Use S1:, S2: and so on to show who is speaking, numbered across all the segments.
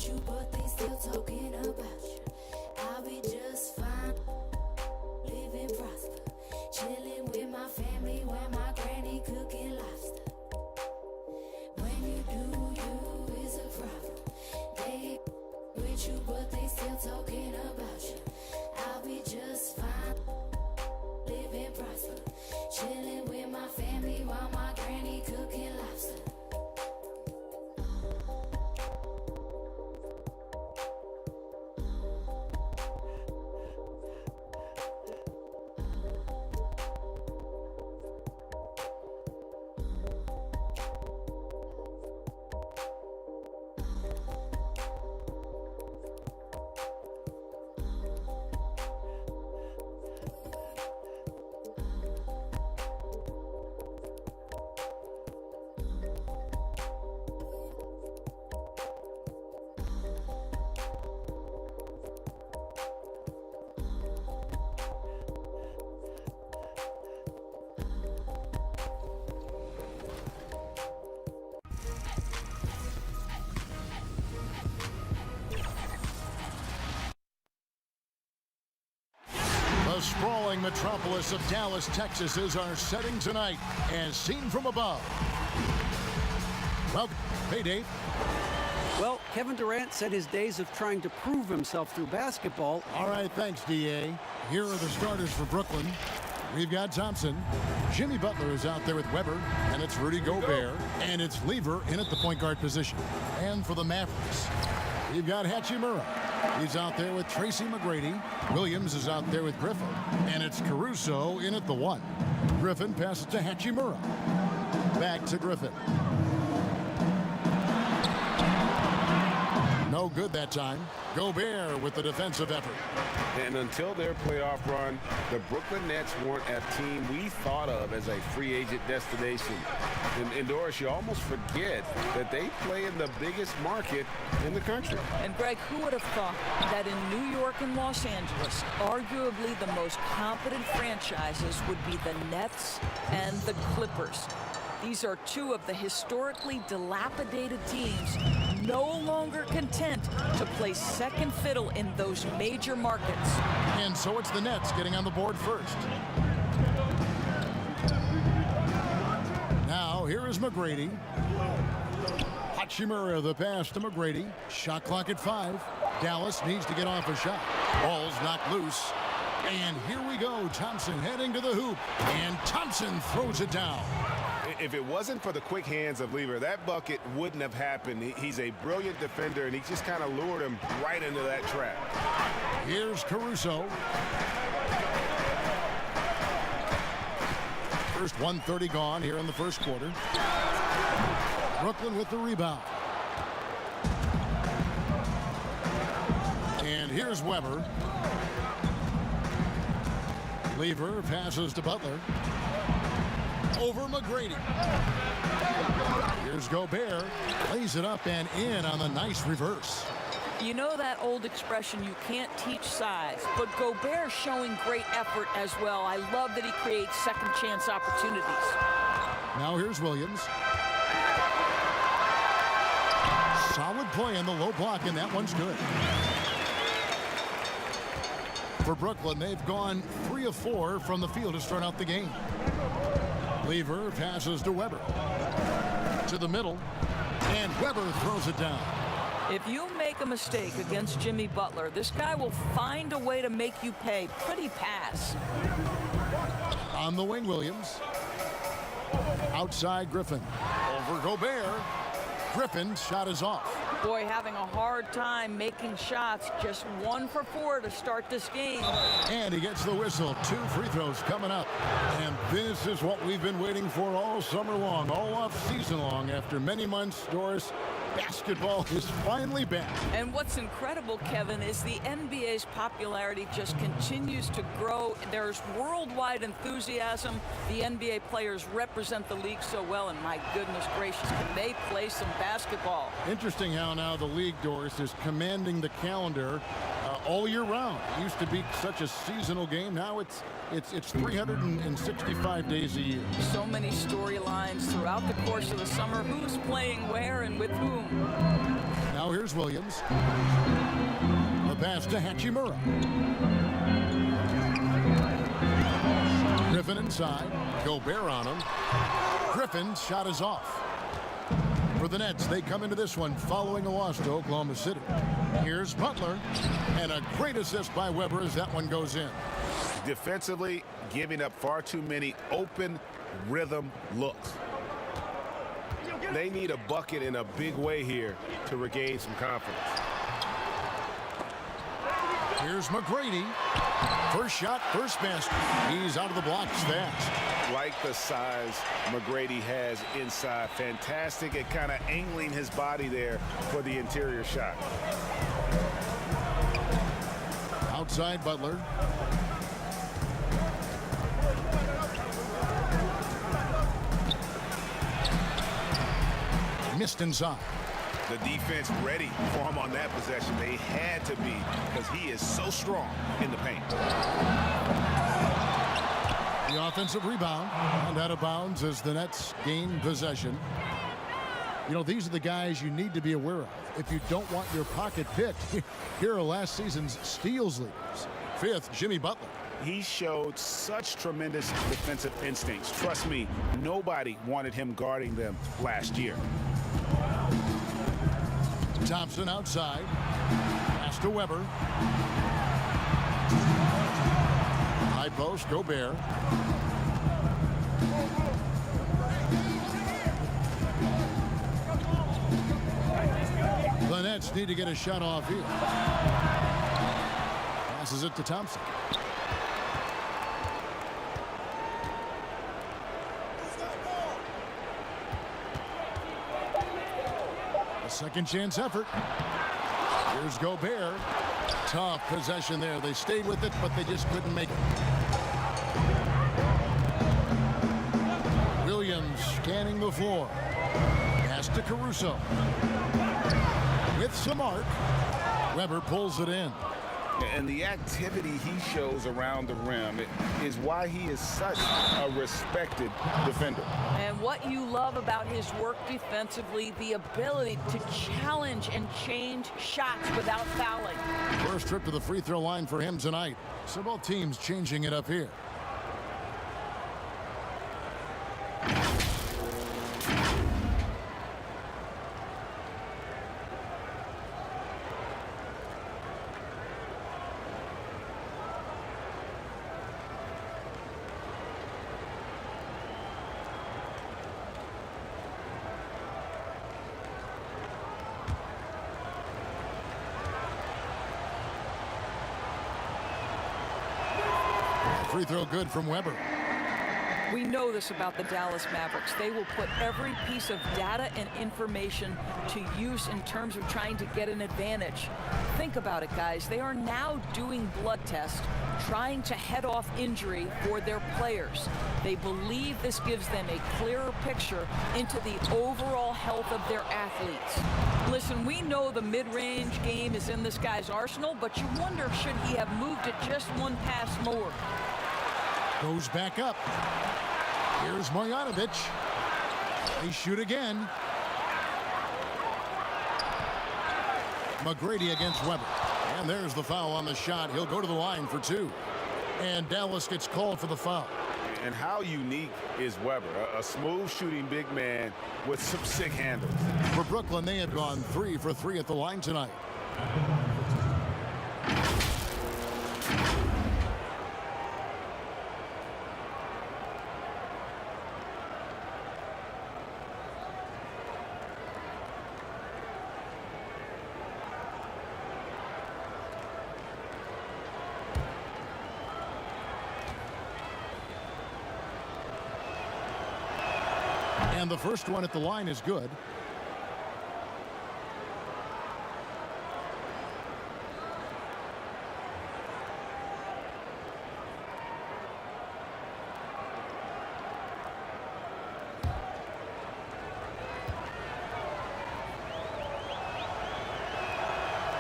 S1: you, but they still talking about you. I'll be just fine, living prosper, chilling with my family when my granny cooking lobster. When you do, you is a problem. They with you, but they still talking about you. I'll be just fine, living prosper, chilling with my family while my granny cooking lobster.
S2: The sprawling metropolis of Dallas, Texas is our setting tonight, as seen from above. Well, hey, Dave.
S3: Well, Kevin Durant said his days of trying to prove himself through basketball.
S2: All right, thanks, D.A. Here are the starters for Brooklyn. We've got Thompson. Jimmy Butler is out there with Weber, and it's Rudy Gobert, and it's Lever in at the point guard position. And for the Mavericks, we've got Hachimura. He's out there with Tracy McGrady. Williams is out there with Griffin, and it's Caruso in at the 1. Griffin passes to Hachimura. Back to Griffin. No good that time. Gobert with the defensive effort.
S4: And until their playoff run, the Brooklyn Nets weren't a team we thought of as a free agent destination. And Doris, you almost forget that they play in the biggest market in the country.
S5: And Greg, who would have thought that in New York and Los Angeles, arguably the most competent franchises would be the Nets and the Clippers. These are two of the historically dilapidated teams no longer content to play second fiddle in those major markets.
S2: And so it's the Nets getting on the board first. Now, here is McGrady. Hachimura, the pass to McGrady. Shot clock at 5. Dallas needs to get off a shot. Ball's knocked loose. And here we go. Thompson heading to the hoop. And Thompson throws it down.
S4: If it wasn't for the quick hands of Lever, that bucket wouldn't have happened. He's a brilliant defender, and he just kind of lured him right into that trap.
S2: Here's Caruso. First 1:30 gone here in the first quarter. Brooklyn with the rebound. And here's Weber. Lever passes to Butler. Over McGrady. Here's Gobert. Lays it up and in on the nice reverse.
S5: You know that old expression, you can't teach size, but Gobert's showing great effort as well. I love that he creates second chance opportunities.
S2: Now here's Williams. Solid play in the low block, and that one's good. For Brooklyn, they've gone 3 of 4 from the field to start out the game. Lever passes to Weber. To the middle, and Weber throws it down.
S5: If you make a mistake against Jimmy Butler, this guy will find a way to make you pay. Pretty pass.
S2: On the wing, Williams. Outside, Griffin. Over Gobert. Griffin's shot is off.
S5: Boy, having a hard time making shots. Just 1 for 4 to start this game.
S2: And he gets the whistle. 2 free throws coming up. And this is what we've been waiting for all summer long, all off season long. After many months, Doris, basketball is finally back.
S5: And what's incredible, Kevin, is the NBA's popularity just continues to grow. There's worldwide enthusiasm. The NBA players represent the league so well, and my goodness gracious, can they play some basketball?
S2: Interesting how now the league, Doris, is commanding the calendar all year round. It used to be such a seasonal game. Now it's 365 days a year.
S5: So many storylines throughout the course of the summer. Who's playing where and with whom?
S2: Now here's Williams. The pass to Hachimura. Griffin inside. Gobert on him. Griffin's shot is off. For the Nets, they come into this one following a loss to Oklahoma City. Here's Butler, and a great assist by Weber as that one goes in.
S4: Defensively, giving up far too many open rhythm looks. They need a bucket in a big way here to regain some confidence.
S2: Here's McGrady. First shot, first basket. He's out of the blocks fast.
S4: Like the size McGrady has inside. Fantastic at kind of angling his body there for the interior shot.
S2: Outside Butler. Missed inside.
S4: The defense ready for him on that possession. They had to be because he is so strong in the paint.
S2: The offensive rebound and out of bounds as the Nets gain possession. You know, these are the guys you need to be aware of if you don't want your pocket picked. Here are last season's steals leaders. Fifth, Jimmy Butler.
S4: He showed such tremendous defensive instincts. Trust me, nobody wanted him guarding them last year.
S2: Thompson outside. Pass to Weber. High post, Gobert. The Nets need to get a shot off here. Passes it to Thompson. A second chance effort. Here's Gobert. Tough possession there. They stayed with it, but they just couldn't make it. Williams scanning the floor. Pass to Caruso. With some arc, Weber pulls it in.
S4: And the activity he shows around the rim is why he is such a respected defender.
S5: And what you love about his work defensively, the ability to challenge and change shots without fouling.
S2: First trip to the free throw line for him tonight. So both teams changing it up here. Free throw good from Weber.
S5: We know this about the Dallas Mavericks. They will put every piece of data and information to use in terms of trying to get an advantage. Think about it, guys. They are now doing blood tests, trying to head off injury for their players. They believe this gives them a clearer picture into the overall health of their athletes. Listen, we know the mid-range game is in this guy's arsenal, but you wonder, should he have moved it just one pass more?
S2: Goes back up. Here's Marjanovic. They shoot again. McGrady against Weber. And there's the foul on the shot. He'll go to the line for two. And Dallas gets called for the foul.
S4: And how unique is Weber? A smooth shooting big man with some sick handles.
S2: For Brooklyn, they have gone 3 for 3 at the line tonight. And the first one at the line is good.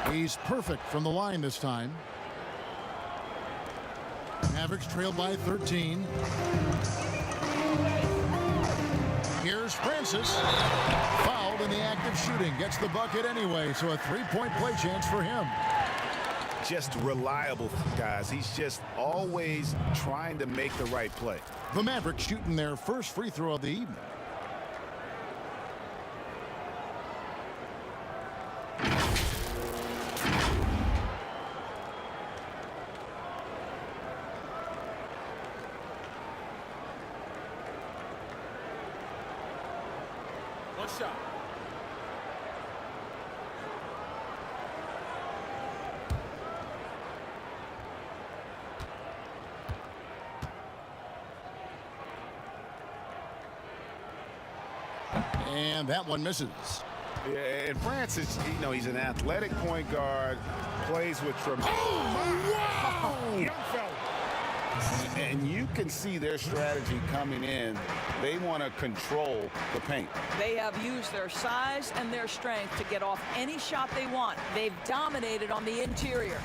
S2: He's perfect from the line this time. Mavericks trailed by 13. Here's Francis, fouled in the act of shooting. shooting, gets the bucket anyway, so a three-point play chance for him.
S4: Just reliable, guys. He's just always trying to make the right play.
S2: The Mavericks shooting their first free throw of the evening.
S4: One shot.
S2: And that one misses.
S4: Yeah, and Francis, you know, he's an athletic point guard, plays with tremendous.
S2: Oh,
S4: Young fella. And you can see their strategy coming in. They want to control the paint.
S5: They have used their size and their strength to get off any shot they want. They've dominated on the interior.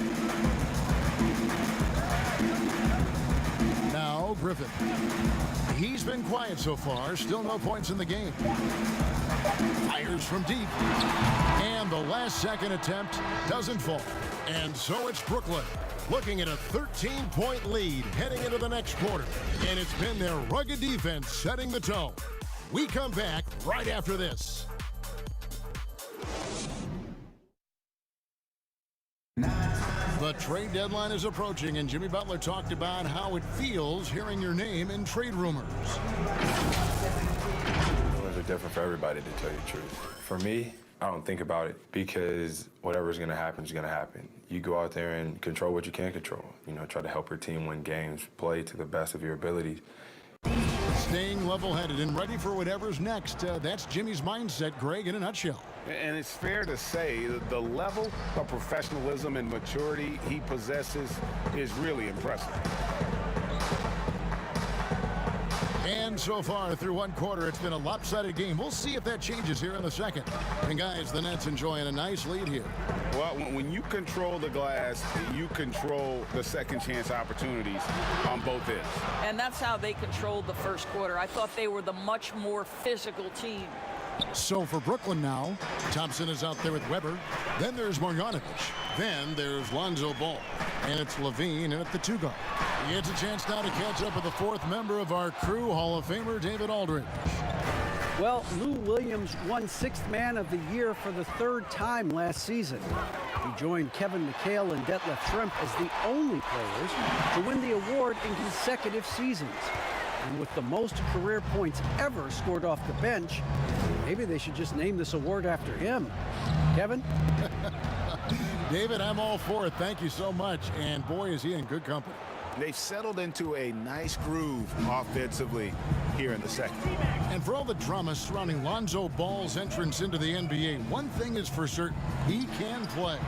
S2: Now Griffin. He's been quiet so far. Still no points in the game. Fires from deep. And the last second attempt doesn't fall. And so it's Brooklyn looking at a 13-point lead heading into the next quarter. And it's been their rugged defense setting the tone. We come back right after this. The trade deadline is approaching, and Jimmy Butler talked about how it feels hearing your name in trade rumors.
S6: Feelings are different for everybody, to tell you the truth. For me, I don't think about it because whatever's going to happen is going to happen. You go out there and control what you can control. You know, try to help your team win games, play to the best of your abilities.
S2: Staying level-headed and ready for whatever's next. That's Jimmy's mindset, Greg, in a nutshell.
S4: And it's fair to say that the level of professionalism and maturity he possesses is really impressive.
S2: And so far through one quarter, it's been a lopsided game. We'll see if that changes here in the second. And guys, the Nets enjoying a nice lead here.
S4: Well, when you control the glass, you control the second chance opportunities on both ends.
S5: And that's how they controlled the first quarter. I thought they were the much more physical team.
S2: So for Brooklyn now, Thompson is out there with Weber. Then there's Marjanovic. Then there's Lonzo Ball. And it's Levine in at the two guard. He gets a chance now to catch up with the fourth member of our crew, Hall of Famer David Aldridge.
S3: Well, Lou Williams won Sixth Man of the Year for the third time last season. He joined Kevin McHale and Detlef Schrempf as the only players to win the award in consecutive seasons. And with the most career points ever scored off the bench, maybe they should just name this award after him. Kevin?
S2: David, I'm all for it. Thank you so much. And boy, is he in good company.
S4: They've settled into a nice groove offensively here in the second.
S2: And for all the drama surrounding Lonzo Ball's entrance into the NBA, one thing is for certain, he can play.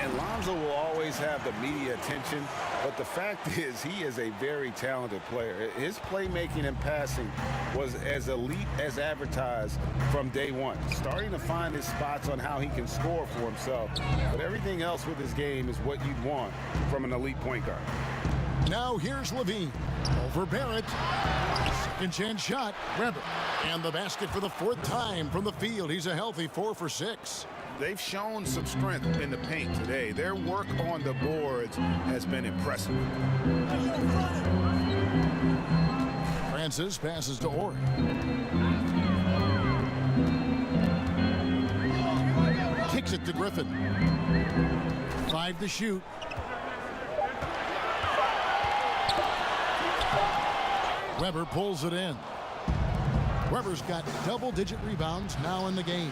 S4: And Lonzo will always have the media attention, but the fact is he is a very talented player. His playmaking and passing was as elite as advertised from day one, starting to find his spots on how he can score for himself. But everything else with his game is what you'd want from an elite point guard.
S2: Now here's Levine over Barrett. Second chance shot, Weber. And the basket for the fourth time from the field. He's a healthy 4 for 6.
S4: They've shown some strength in the paint today. Their work on the boards has been impressive.
S2: Francis passes to Orr. Kicks it to Griffin. 5 to shoot. Weber pulls it in. Weber's got double-digit rebounds now in the game.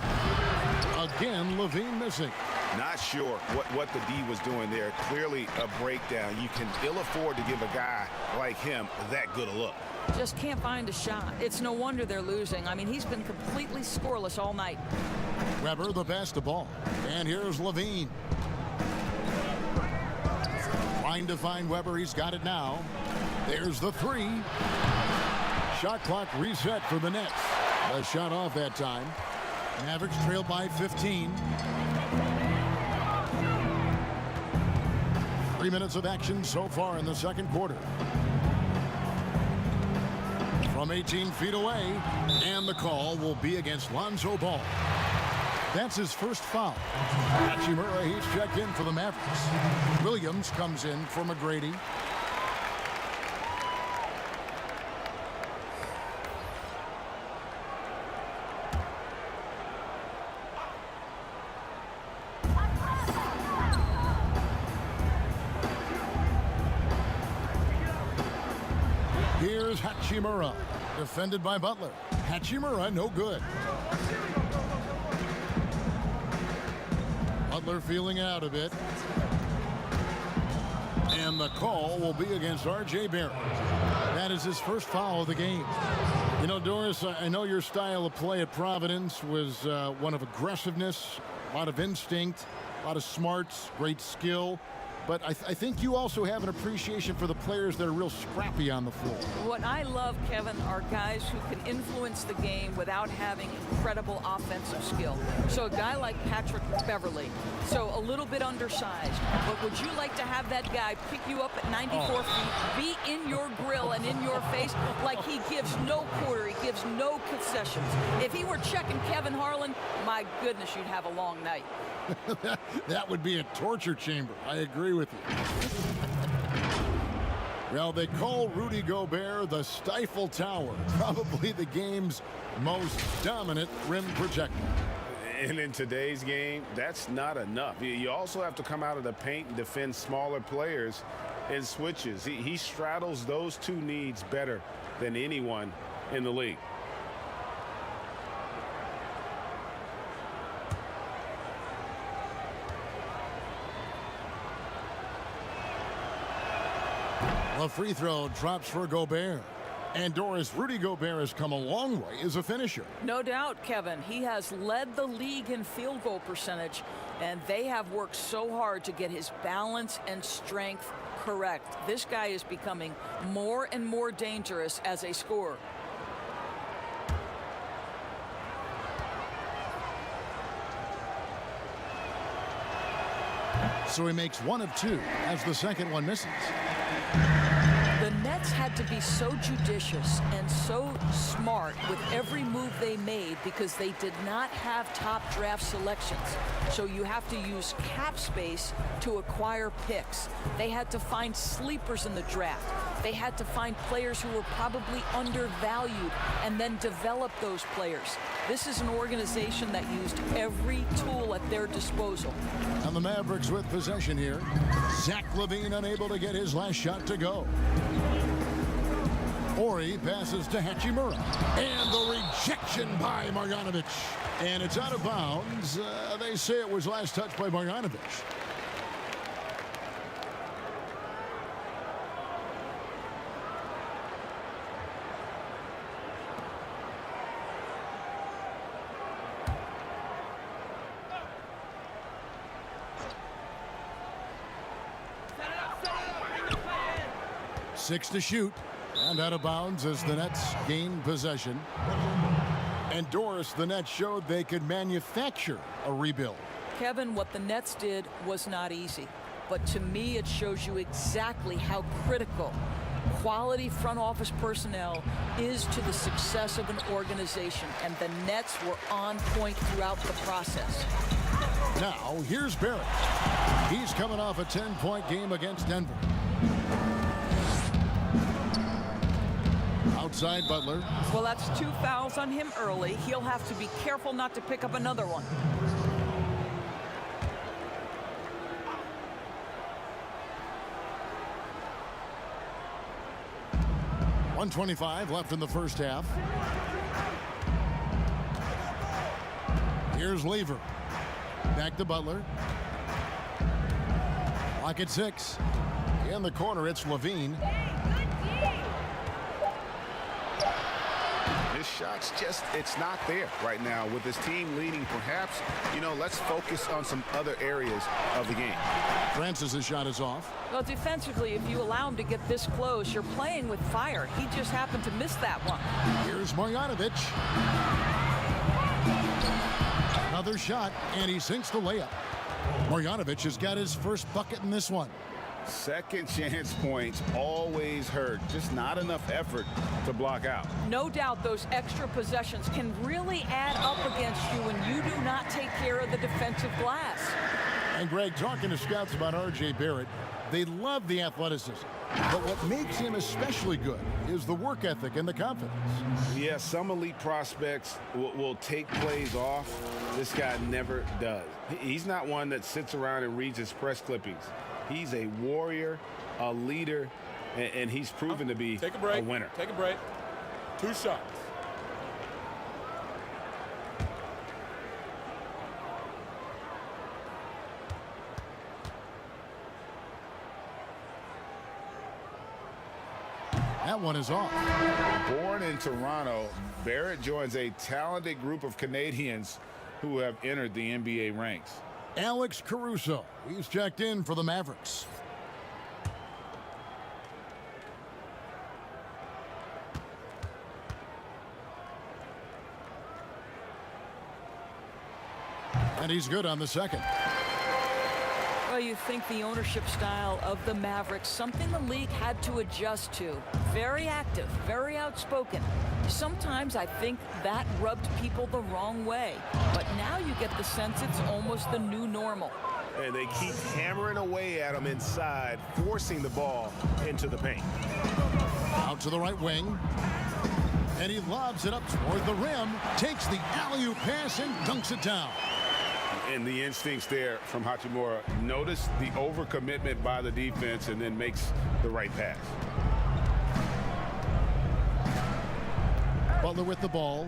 S2: Again, Levine missing.
S4: Not sure what the D was doing there. Clearly a breakdown. You can ill afford to give a guy like him that good a look.
S5: Just can't find a shot. It's no wonder they're losing. I mean, he's been completely scoreless all night.
S2: Weber the pass to Ball. And here's Levine. Trying to find Weber. He's got it now. There's the three. Shot clock reset for the Nets. The shot off that time. Mavericks trail by 15. 3 minutes of action so far in the second quarter. From 18 feet away, and the call will be against Lonzo Ball. That's his first foul. Hachimura, he's checked in for the Mavericks. Williams comes in for McGrady. Here's Hachimura, defended by Butler. Hachimura, no good. Butler feeling out a bit. And the call will be against R.J. Barrett. That is his first foul of the game. You know, Doris, I know your style of play at Providence was one of aggressiveness, a lot of instinct, a lot of smarts, great skill. But I think you also have an appreciation for the players that are real scrappy on the floor.
S5: What I love, Kevin, are guys who can influence the game without having incredible offensive skill. So a guy like Patrick Beverly, so a little bit undersized, but would you like to have that guy pick you up at 94 feet, be in your grill and in your face like he gives no quarter, he gives no concessions? If he were checking Kevin Harlan, my goodness, you'd have a long night.
S2: That would be a torture chamber. I agree with you. Well, they call Rudy Gobert the Stifle Tower, probably the game's most dominant rim protector.
S4: And in today's game, that's not enough. You also have to come out of the paint and defend smaller players and switches. He straddles those two needs better than anyone in the league.
S2: A free throw drops for Gobert. And Doris, Rudy Gobert has come a long way as a finisher.
S5: No doubt, Kevin. He has led the league in field goal percentage, and they have worked so hard to get his balance and strength correct. This guy is becoming more and more dangerous as a scorer.
S2: So he makes one of two as the second one misses.
S5: The Nets had to be so judicious and so smart with every move they made because they did not have top draft selections. So you have to use cap space to acquire picks. They had to find sleepers in the draft. They had to find players who were probably undervalued and then develop those players. This is an organization that used every tool at their disposal.
S2: And the Mavericks with possession here. Zach LaVine unable to get his last shot to go. Ori passes to Hachimura. And the rejection by Marjanovic. And it's out of bounds. They say it was last touched by Marjanovic. Six to shoot, and out of bounds as the Nets gain possession. And Doris, the Nets showed they could manufacture a rebuild.
S5: Kevin, what the Nets did was not easy, but to me it shows you exactly how critical quality front office personnel is to the success of an organization, and the Nets were on point throughout the process.
S2: Now, here's Barrett. He's coming off a 10-point game against Denver. Outside Butler.
S5: Well, that's 2 fouls on him early. He'll have to be careful not to pick up another one.
S2: .125 left in the first half. Here's Lever. Back to Butler. Lock at 6. In the corner, it's LaVine.
S4: His shot's just, it's not there right now with his team leading. Perhaps, let's focus on some other areas of the game.
S2: Francis's shot is off.
S5: Well, defensively, if you allow him to get this close, you're playing with fire. He just happened to miss that one.
S2: Here's Marjanovic. Another shot, and he sinks the layup. Marjanovic has got his first bucket in this one.
S4: Second chance points always hurt. Just not enough effort to block out.
S5: No doubt those extra possessions can really add up against you when you do not take care of the defensive glass.
S2: And Greg, talking to scouts about R.J. Barrett, they love the athleticism. But what makes him especially good is the work ethic and the confidence.
S4: Yeah, some elite prospects will take plays off. This guy never does. He's not one that sits around and reads his press clippings. He's a warrior, a leader, and he's proven to be a winner.
S7: Take a break. 2 shots.
S2: That one is off.
S4: Born in Toronto, Barrett joins a talented group of Canadians who have entered the NBA ranks.
S2: Alex Caruso, he's checked in for the Mavericks. And he's good on the second.
S5: Well, you think the ownership style of the Mavericks, something the league had to adjust to. Very active, very outspoken. Sometimes I think that rubbed people the wrong way. But now you get the sense it's almost the new normal.
S8: And they keep hammering away at him inside, forcing the ball into the paint.
S2: Out to the right wing. And he lobs it up toward the rim, takes the alley-oop pass and dunks it down.
S4: And the instincts there from Hachimura. Notice the overcommitment by the defense and then makes the right pass.
S2: Butler with the ball.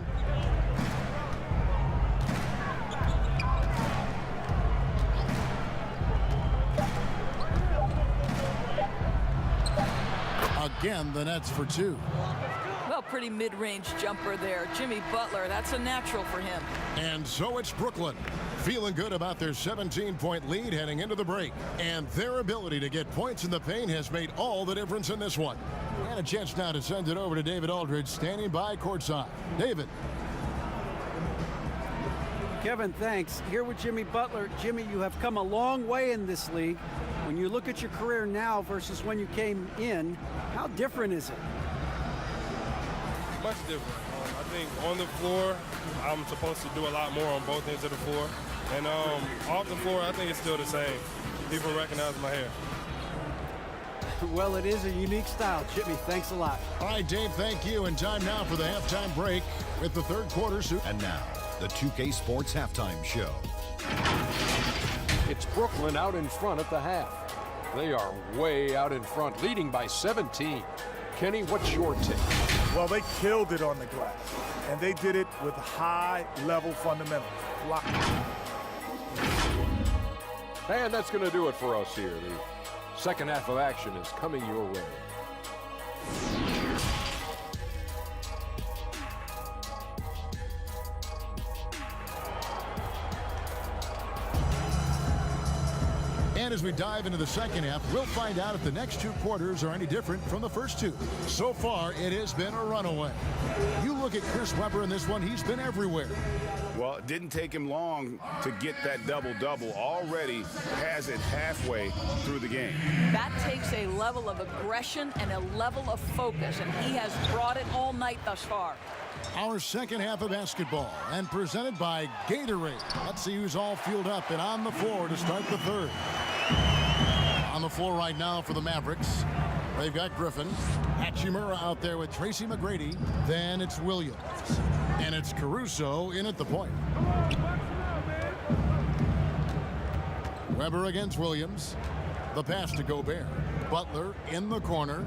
S2: Again, the Nets for 2.
S5: Well, pretty mid-range jumper there. Jimmy Butler, that's a natural for him.
S2: And so it's Brooklyn, feeling good about their 17-point lead heading into the break. And their ability to get points in the paint has made all the difference in this one. And a chance now to send it over to David Aldridge, standing by courtside. David.
S3: Kevin, thanks. Here with Jimmy Butler. Jimmy, you have come a long way in this league. When you look at your career now versus when you came in, how different is it?
S7: Much different. I think on the floor, I'm supposed to do a lot more on both ends of the floor. And off the floor, I think it's still the same. People recognize my hair.
S3: Well, it is a unique style. Jimmy, thanks a lot.
S2: All right, Dave, thank you. And time now for the halftime break with the third quarter.
S9: And now, the 2K Sports Halftime Show.
S10: It's Brooklyn out in front at the half. They are way out in front, leading by 17. Kenny, what's your take?
S11: Well, they killed it on the glass, and they did it with high-level fundamentals.
S10: And that's going to do it for us here. The second half of action is coming your way.
S2: And as we dive into the second half, we'll find out if the next 2 quarters are any different from the first 2. So far, it has been a runaway. You look at Chris Webber in this one, he's been everywhere.
S4: Well, it didn't take him long to get that double-double. Already has it halfway through the game.
S5: That takes a level of aggression and a level of focus, and he has brought it all night thus far.
S2: Our second half of basketball, and presented by Gatorade. Let's see who's all fueled up and on the floor to start the third. On the floor right now for the Mavericks, they've got Griffin. Hachimura out there with Tracy McGrady. Then it's Williams. And it's Caruso in at the point. Webber against Williams. The pass to Gobert. Butler in the corner.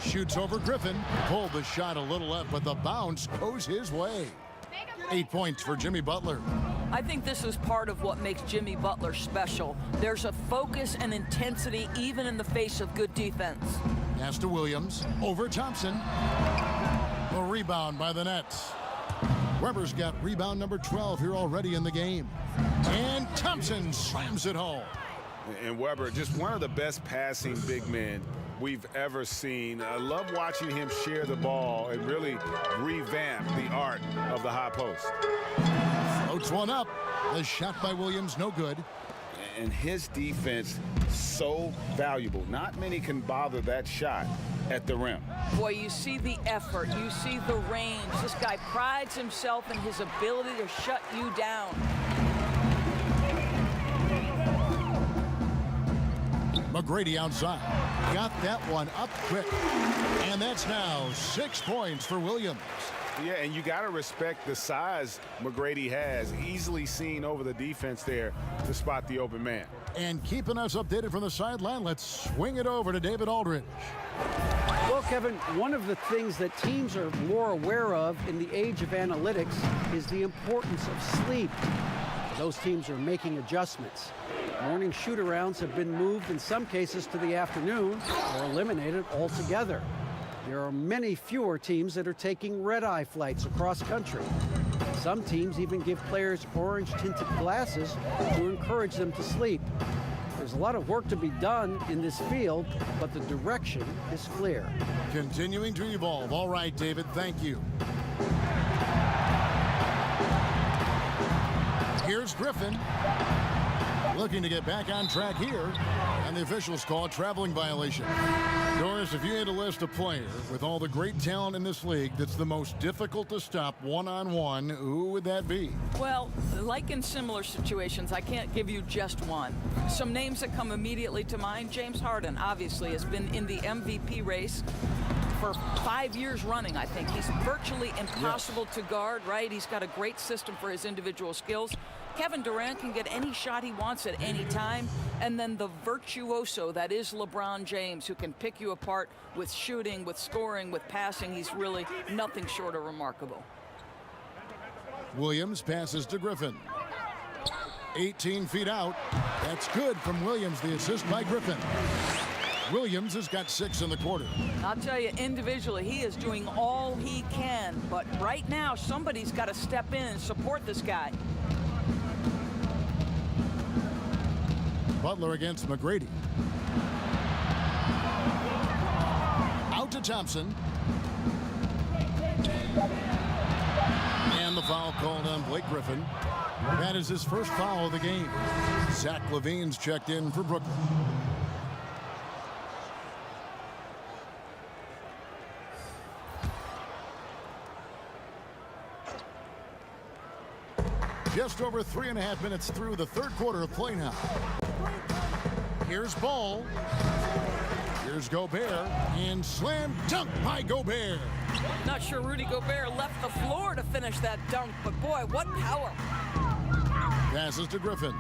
S2: Shoots over Griffin. Pulled the shot a little left, but the bounce goes his way. 8 points for Jimmy Butler.
S5: I think this is part of what makes Jimmy Butler special. There's a focus and intensity even in the face of good defense.
S2: Pass to Williams. Over Thompson. A rebound by the Nets. Webber's got rebound number 12 here already in the game. And Thompson slams it home.
S4: And Webber, just one of the best passing big men we've ever seen. I love watching him share the ball and really revamp the art of the high post.
S2: Floats one up. The shot by Williams, no good.
S4: and his defense so valuable. Not many can bother that shot at the rim.
S5: Boy, you see the effort, you see the range. This guy prides himself in his ability to shut you down.
S2: McGrady outside. Got that one up quick. And that's now 6 points for Williams.
S8: Yeah, and you got to respect the size McGrady has. Easily seen over the defense there to spot the open man.
S2: And keeping us updated from the sideline, let's swing it over to David Aldridge.
S3: Well, Kevin, one of the things that teams are more aware of in the age of analytics is the importance of sleep. Those teams are making adjustments. Morning shoot-arounds have been moved in some cases to the afternoon or eliminated altogether. There are many fewer teams that are taking red-eye flights across country. Some teams even give players orange-tinted glasses to encourage them to sleep. There's a lot of work to be done in this field, but the direction is clear.
S2: Continuing to evolve. All right, David, thank you. Here's Griffin. Looking to get back on track here, and the officials call a traveling violation. Doris, if you had to list a player with all the great talent in this league that's the most difficult to stop one-on-one, who would that be?
S5: Well, like in similar situations, I can't give you just one. Some names that come immediately to mind: James Harden, obviously, has been in the MVP race for 5 years running, I think. He's virtually impossible to guard, right? He's got a great system for his individual skills. Kevin Durant can get any shot he wants at any time. And then the virtuoso that is LeBron James, who can pick you apart with shooting, with scoring, with passing. He's really nothing short of remarkable.
S2: Williams passes to Griffin. 18 feet out. That's good from Williams, the assist by Griffin. Williams has got 6 in the quarter.
S5: I'll tell you, individually, he is doing all he can. But right now, somebody's got to step in and support this guy.
S2: Butler against McGrady. Out to Thompson. And the foul called on Blake Griffin. That is his first foul of the game. Zach LaVine's checked in for Brooklyn. Just over 3.5 minutes through the third quarter of play now. Here's Ball. Here's Gobert. And slam dunk by Gobert.
S5: Not sure Rudy Gobert left the floor to finish that dunk, but boy, what power.
S2: Passes to Griffin.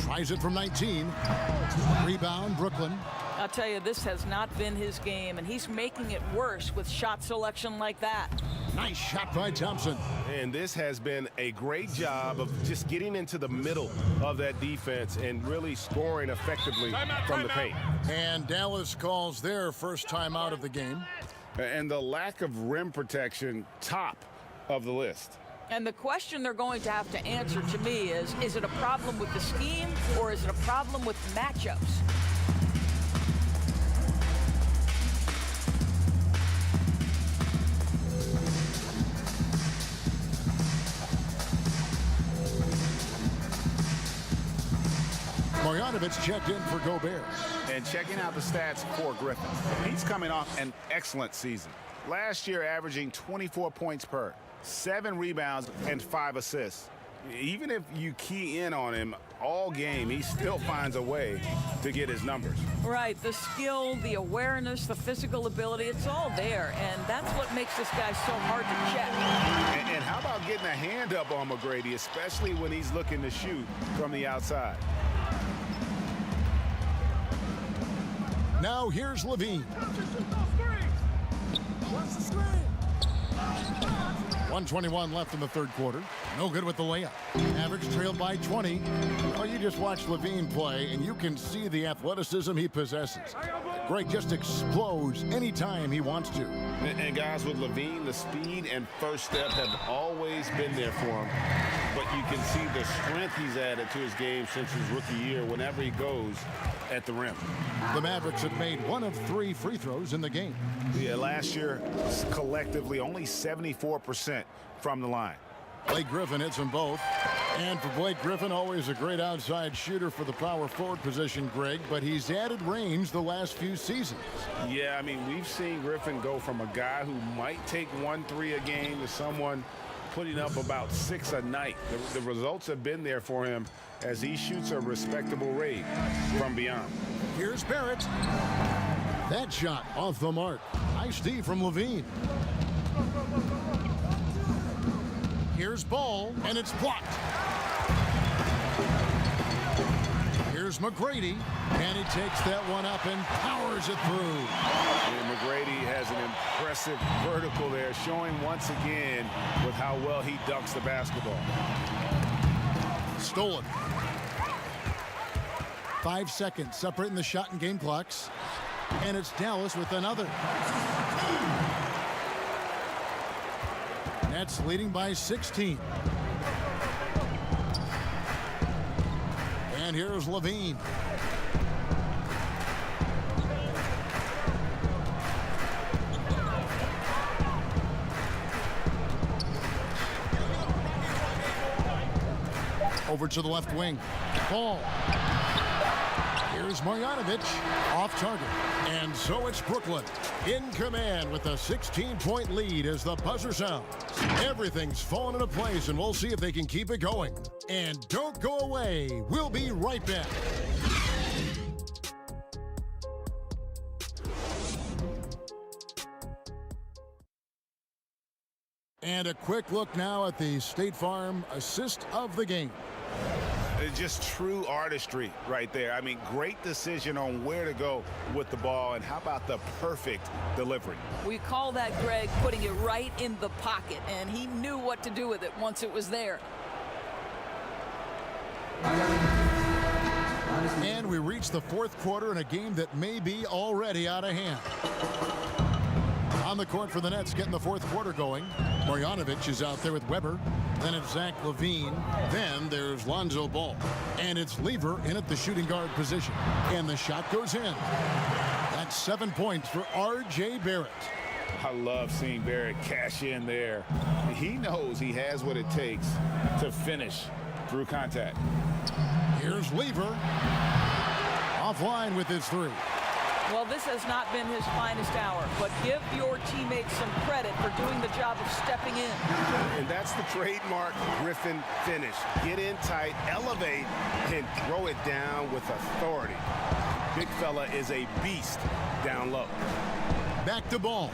S2: Tries it from 19. Rebound, Brooklyn.
S5: I'll tell you, this has not been his game, and he's making it worse with shot selection like that.
S2: Nice shot by Thompson.
S8: And this has been a great job of just getting into the middle of that defense and really scoring effectively from the paint.
S2: And Dallas calls their first timeout of the game.
S4: And the lack of rim protection, top of the list.
S5: And the question they're going to have to answer to me is it a problem with the scheme or is it a problem with matchups?
S2: Marjanovic checked in for Gobert.
S8: And checking out the stats for Griffin. He's coming off an excellent season. Last year averaging 24 points per, 7 rebounds, and 5 assists. Even if you key in on him all game, he still finds a way to get his numbers.
S5: Right, the skill, the awareness, the physical ability, it's all there. And that's what makes this guy so hard to check.
S8: And how about getting a hand up on McGrady, especially when he's looking to shoot from the outside?
S2: Now here's LaVine. 1:21 left in the third quarter. No good with the layup. Mavericks trailed by 20. Well, you just watch LaVine play, and you can see the athleticism he possesses. Greg just explodes anytime he wants to.
S4: And guys, with Levine, the speed and first step have always been there for him. But you can see the strength he's added to his game since his rookie year whenever he goes at the rim.
S2: The Mavericks have made 1 of 3 free throws in the game.
S8: Yeah, last year, collectively, only 74% from the line.
S2: Blake Griffin hits them both. And for Blake Griffin, always a great outside shooter for the power forward position, Greg, but he's added range the last few seasons.
S4: Yeah, I mean, we've seen Griffin go from a guy who might take 1-3 a game to someone putting up about 6 a night. The results have been there for him as he shoots a respectable rate from beyond.
S2: Here's Barrett. That shot off the mark. Nice D from Levine. Here's Ball, and it's blocked. Here's McGrady, and he takes that one up and powers it through.
S8: And McGrady has an impressive vertical there, showing once again with how well he dunks the basketball.
S2: Stolen. 5 seconds separating the shot and game clocks. And it's Dallas with another. Nets leading by 16. And here's Levine. Over to the left wing. Ball. Here's Marjanovic off target. And so it's Brooklyn in command with a 16-point lead as the buzzer sounds. Everything's fallen into place, and we'll see if they can keep it going. And don't go away. We'll be right back. And a quick look now at the State Farm assist of the game.
S8: It's just true artistry right there. I mean, great decision on where to go with the ball, and how about the perfect delivery?
S5: We call that, Greg, putting it right in the pocket, and he knew what to do with it once it was there.
S2: And we reach the fourth quarter in a game that may be already out of hand. On the court for the Nets, getting the fourth quarter going. Marjanovic is out there with Weber. Then it's Zach LaVine. Then there's Lonzo Ball. And it's Lever in at the shooting guard position. And the shot goes in. That's 7 points for R.J. Barrett.
S8: I love seeing Barrett cash in there. He knows he has what it takes to finish through contact.
S2: Here's Lever. Offline with his three.
S5: Well, this has not been his finest hour, but give your teammates some credit for doing the job of stepping in.
S4: And that's the trademark Griffin finish. Get in tight, elevate, and throw it down with authority. Big fella is a beast down low.
S2: Back to Ball.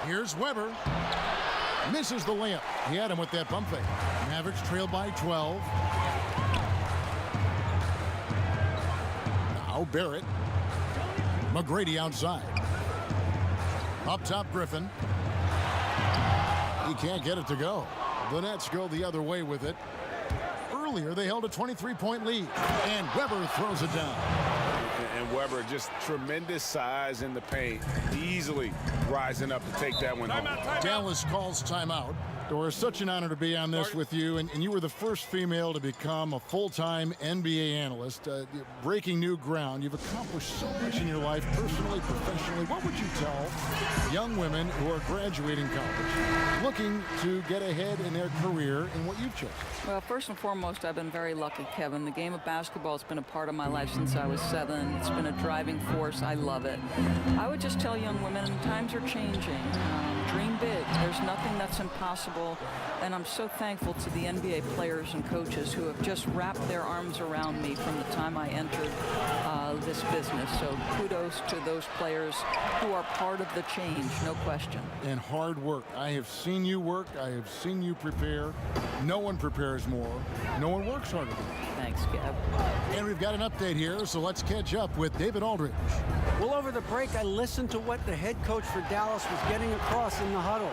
S2: Here's Weber. Misses the layup. He had him with that bump fake. Mavericks trail by 12. Now Barrett. McGrady outside. Up top, Griffin. He can't get it to go. The Nets go the other way with it. Earlier, they held a 23-point lead, and Weber throws it down.
S8: And Weber, just tremendous size in the paint, easily rising up to take that one home.
S2: Dallas calls timeout. Doris, such an honor to be on this with you, and you were the first female to become a full-time NBA analyst, breaking new ground. You've accomplished so much in your life, personally, professionally. What would you tell young women who are graduating college, looking to get ahead in their career in what you've chosen?
S5: Well, first and foremost, I've been very lucky, Kevin. The game of basketball has been a part of my life since I was 7. It's been a driving force. I love it. I would just tell young women, times are changing. Dream big. There's nothing that's impossible. And I'm so thankful to the NBA players and coaches who have just wrapped their arms around me from the time I entered this business. So kudos to those players who are part of the change, no question.
S2: And hard work. I have seen you work. I have seen you prepare. No one prepares more. No one works harder than you.
S5: Thanks, Kev.
S2: And we've got an update here, so let's catch up with David Aldridge.
S3: Well, over the break, I listened to what the head coach for Dallas was getting across in the huddle.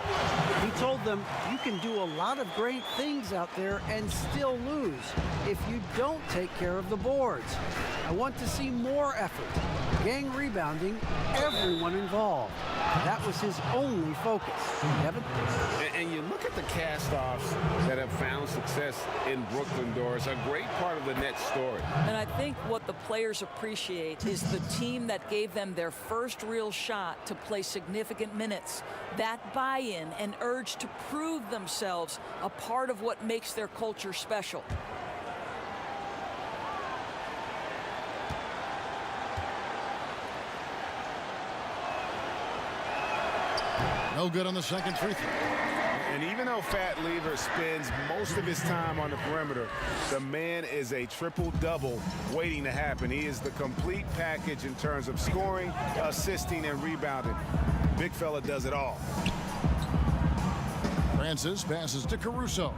S3: He told them, you can do a lot of great things out there and still lose if you don't take care of the boards. I want to see more effort, gang rebounding, everyone involved. That was his only focus. Kevin?
S4: And you look at the cast-offs that have found success in Brooklyn, Doris, a great part of the Nets story.
S5: And I think what the players appreciate is the team that gave them their first real shot to play significant minutes. That buy-in and urge to prove themselves a part of what makes their culture special.
S2: No good on the second free throw.
S8: And even though Fat Lever spends most of his time on the perimeter, the man is a triple-double waiting to happen. He is the complete package in terms of scoring, assisting, and rebounding. Big fella does it all.
S2: Francis passes to Caruso.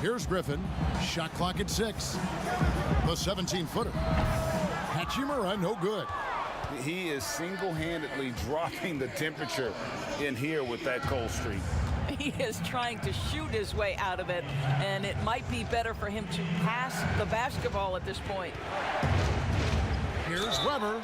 S2: Here's Griffin. Shot clock at 6. The 17-footer. Hachimura, no good.
S8: He is single-handedly dropping the temperature in here with that cold streak.
S5: He is trying to shoot his way out of it, and it might be better for him to pass the basketball at this point.
S2: Here's Weber.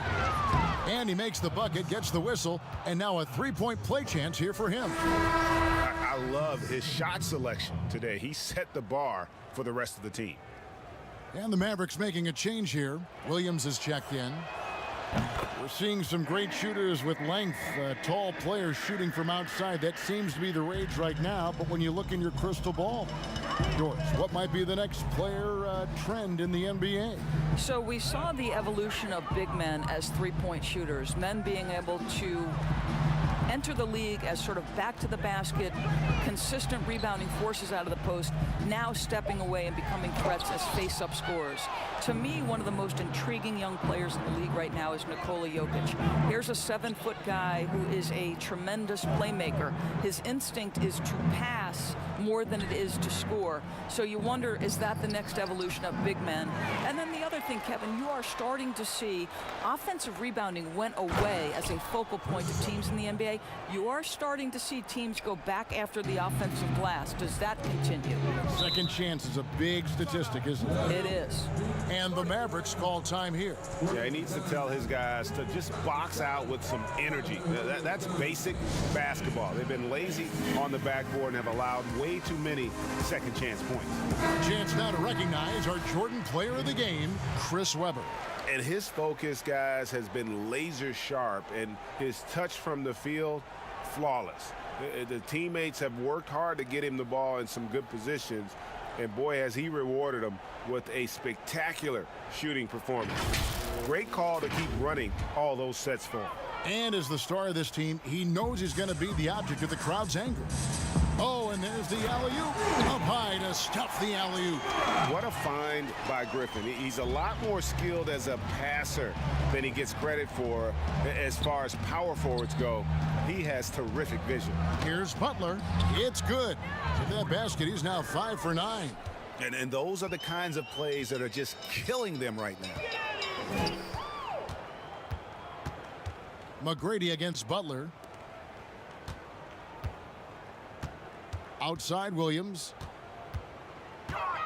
S2: And he makes the bucket, gets the whistle, and now a three-point play chance here for him.
S8: I love his shot selection today. He set the bar for the rest of the team.
S2: And the Mavericks making a change here. Williams is checked in. We're seeing some great shooters with length, tall players shooting from outside. That seems to be the rage right now, but when you look in your crystal ball, Doris, what might be the next player trend in the NBA?
S5: So we saw the evolution of big men as three-point shooters, men being able to enter the league as sort of back to the basket, consistent rebounding forces out of the post, now stepping away and becoming threats as face-up scorers. To me, one of the most intriguing young players in the league right now is Nikola Jokic. Here's a 7-foot guy who is a tremendous playmaker. His instinct is to pass more than it is to score. So you wonder, is that the next evolution of big men? And then the other thing, Kevin, you are starting to see offensive rebounding went away as a focal point of teams in the NBA. You are starting to see teams go back after the offensive glass. Does that continue?
S2: Second chance is a big statistic, isn't it?
S5: It is.
S2: And the Mavericks call time here.
S8: Yeah, he needs to tell his guys to just box out with some energy. That's basic basketball. They've been lazy on the backboard and have allowed way too many second chance points.
S2: Chance now to recognize our Jordan player of the game, Chris Webber.
S8: And his focus, guys, has been laser sharp, and his touch from the field, flawless. The teammates have worked hard to get him the ball in some good positions, and boy, has he rewarded them with a spectacular shooting performance. Great call to keep running all those sets for him.
S2: And as the star of this team, he knows he's going to be the object of the crowd's anger. Oh, and there's the alley-oop. Up high to stuff the alley-oop.
S8: What a find by Griffin. He's a lot more skilled as a passer than he gets credit for as far as power forwards go. He has terrific vision.
S2: Here's Butler. It's good. To that basket, he's now 5 for 9.
S8: And those are the kinds of plays that are just killing them right now.
S2: McGrady against Butler. Outside Williams.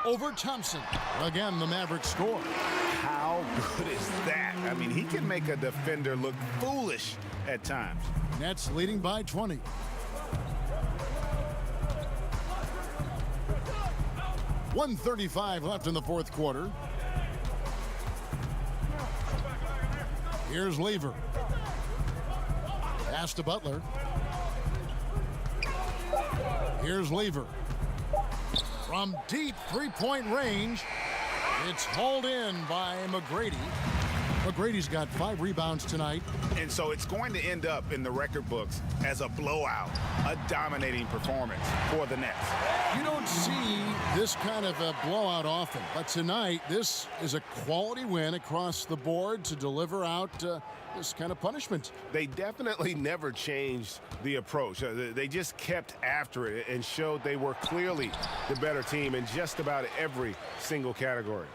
S2: Over Thompson. Again, the Mavericks score.
S8: How good is that? I mean, he can make a defender look foolish at times.
S2: Nets leading by 20. .135 left in the fourth quarter. Here's Lever. Pass to Butler. Here's Lever. From deep three-point range, it's hauled in by McGrady. McGrady's got 5 rebounds tonight.
S8: And so it's going to end up in the record books as a blowout, a dominating performance for the Nets.
S2: You don't see this kind of a blowout often, but tonight this is a quality win across the board to deliver out this kind of punishment.
S4: They definitely never changed the approach. They just kept after it and showed they were clearly the better team in just about every single category.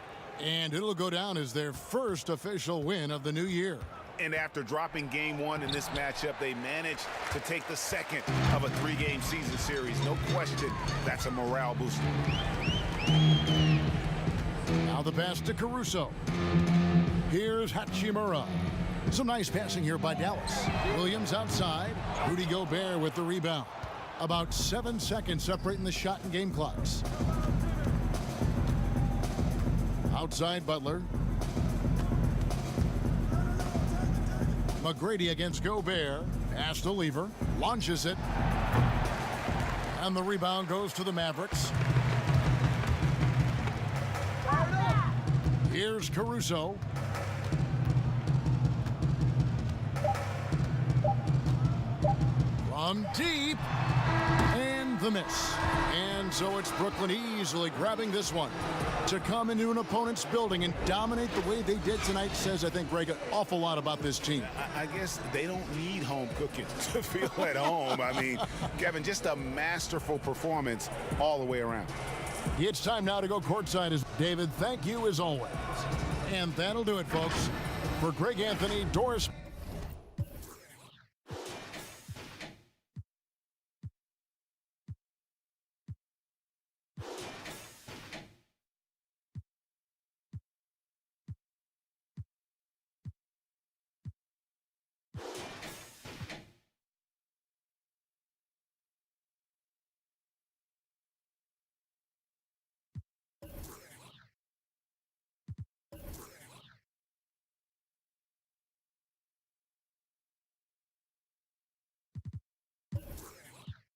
S2: And it'll go down as their first official win of the new year.
S8: And after dropping game 1 in this matchup, they managed to take the second of a 3-game season series. No question, that's a morale booster.
S2: Now the pass to Caruso. Here's Hachimura. Some nice passing here by Dallas. Williams outside. Rudy Gobert with the rebound. About 7 seconds separating the shot and game clocks. Outside Butler. McGrady against Gobert. Pass to Lever. Launches it. And the rebound goes to the Mavericks. Here's Caruso. From deep. And the miss. And so it's Brooklyn easily grabbing this one. To come into an opponent's building and dominate the way they did tonight says, I think, Greg, an awful lot about this team.
S8: I guess they don't need home cooking to feel at home. I mean, Kevin, just a masterful performance all the way around.
S2: It's time now to go courtside. As David, thank you as always. And that'll do it, folks. For Greg Anthony, Doris